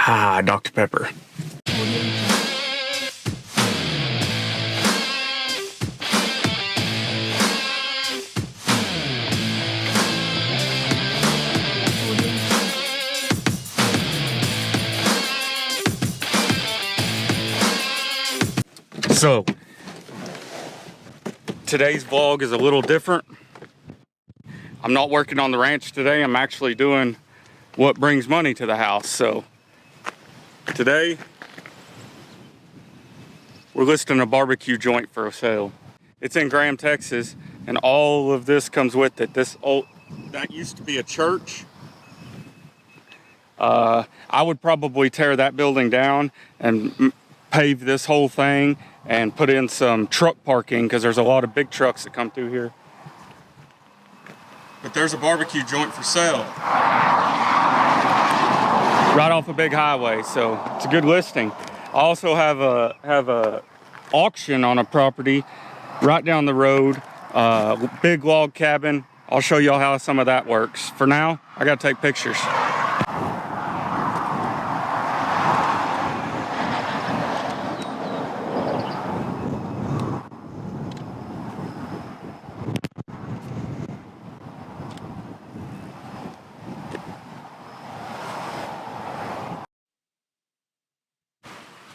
Ah, Dr. Pepper. So, today's vlog is a little different. I'm not working on the ranch today. I'm actually doing what brings money to the house. So, today, we're listing a barbecue joint for sale. It's in Graham, Texas, and all of this comes with it. That used to be a church. I would probably tear that building down and pave this whole thing and put in some truck parking because there's a lot of big trucks that come through here. But there's a barbecue joint for sale right off a big highway, so it's a good listing. I also have a auction on a property right down the road, big log cabin. I'll show y'all how some of that works. For now, I gotta take pictures.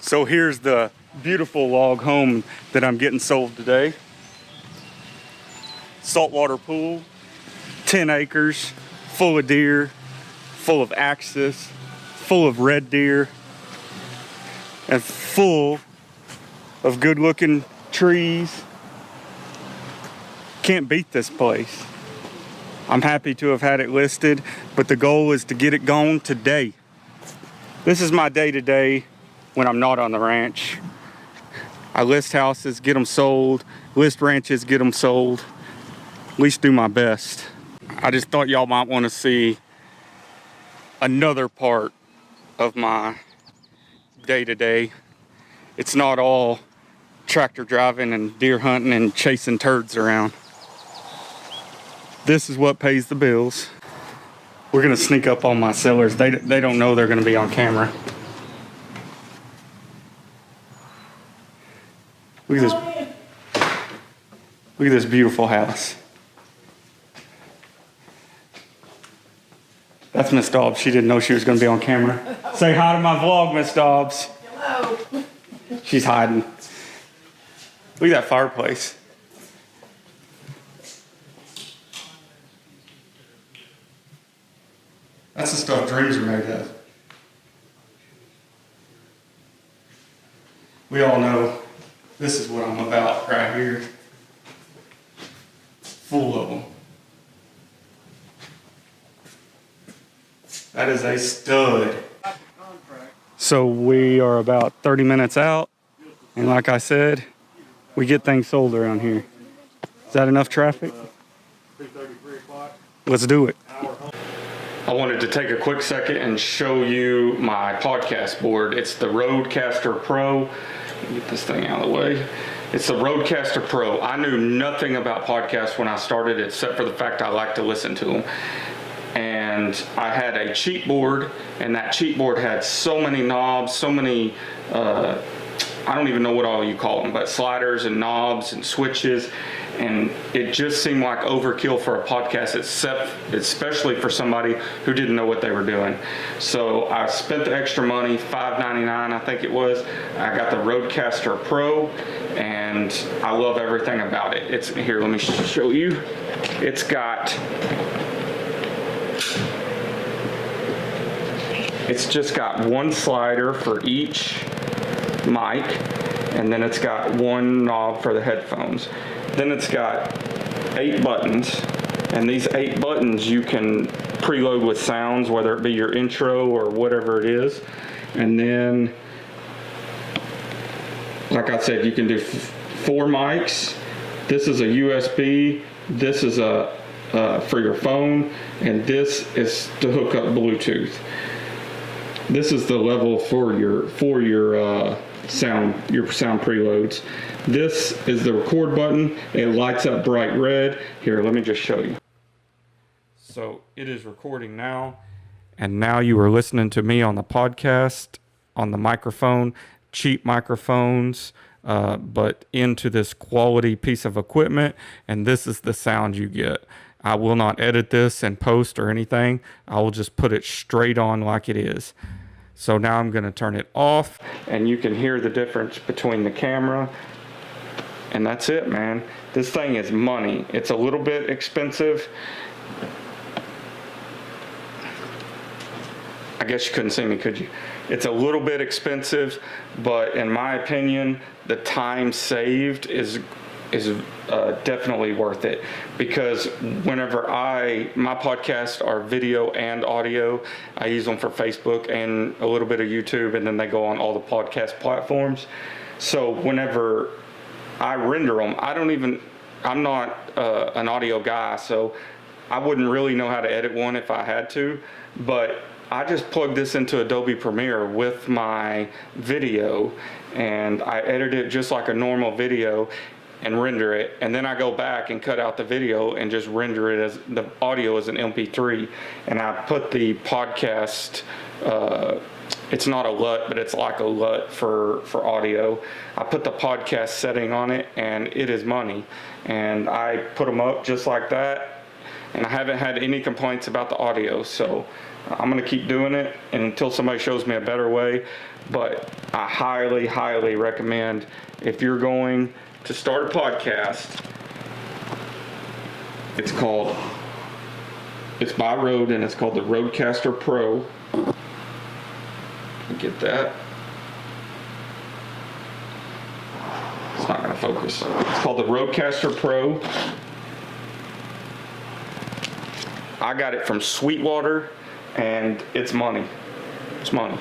So here's the beautiful log home that I'm getting sold today. Saltwater pool, 10 acres, full of deer, full of axis, full of red deer, and full of good looking trees. Can't beat this place. I'm happy to have had it listed, but the goal is to get it gone today. This is my day-to-day when I'm not on the ranch. I list houses, get them sold, list ranches, get them sold. At least do my best. I just thought y'all might want to see another part of my day-to-day. It's not all tractor driving and deer hunting and chasing turds around. This is what pays the bills. We're gonna sneak up on my sellers. They don't know they're gonna be on camera. Look at this. Look at this beautiful house. That's Miss Dobbs. She didn't know she was going to be on camera. Say hi to my vlog, Miss Dobbs. Hello. She's hiding. Look at that fireplace. That's the stuff dreams are made of. We all know this is what I'm about right here. Full of them. That is a stud. So we are about 30 minutes out, and like I said, we get things sold around here. Is that enough traffic? 3:33 o'clock. Let's do it. I wanted to take a quick second and show you my podcast board. It's the RodeCaster Pro. Get this thing out of the way. It's the RodeCaster Pro. I knew nothing about podcasts when I started, except for the fact I like to listen to them. And I had a cheat board, and that cheat board had so many knobs, so many, I don't even know what all you call them, but sliders and knobs and switches. And it just seemed like overkill for a podcast, especially for somebody who didn't know what they were doing. So I spent the extra money, $5.99 I think it was. I got the RodeCaster Pro, and I love everything about it. It's here, let me show you. It's just got one slider for each mic, and then it's got one knob for the headphones. Then it's got 8 buttons, and these 8 buttons you can preload with sounds, whether it be your intro or whatever it is. And then, like I said, you can do 4 mics. This is a USB, this is for your phone, and this is to hook up Bluetooth. This is the level for your sound preloads. This is the record button. It lights up bright red. Here, let me just show you. So it is recording now, and now you are listening to me on the podcast, on the microphone, cheap microphones, but into this quality piece of equipment, and this is the sound you get. I will not edit this and post or anything. I will just put it straight on like it is. So now I'm going to turn it off, and you can hear the difference between the camera. And that's it, man. This thing is money. It's a little bit expensive. I guess you couldn't see me, could you? It's a little bit expensive, but in my opinion, the time saved is definitely worth it, because whenever my podcasts are video and audio, I use them for Facebook and a little bit of YouTube, and then they go on all the podcast platforms. So whenever I render them, I'm not an audio guy, so I wouldn't really know how to edit one if I had to, but I just plug this into Adobe Premiere with my video, and I edit it just like a normal video and render it, and then I go back and cut out the video and just render it as the audio as an MP3, and I put the podcast, it's not a LUT, but it's like a LUT for audio. I put the podcast setting on it, and it is money, and I put them up just like that, and I haven't had any complaints about the audio, so I'm going to keep doing it until somebody shows me a better way. But I highly, highly recommend, if you're going to start a podcast, it's by Rode, and it's called the RodeCaster Pro. Get that. It's not going to focus. It's called the RodeCaster Pro. I got it from Sweetwater, and it's money. It's money.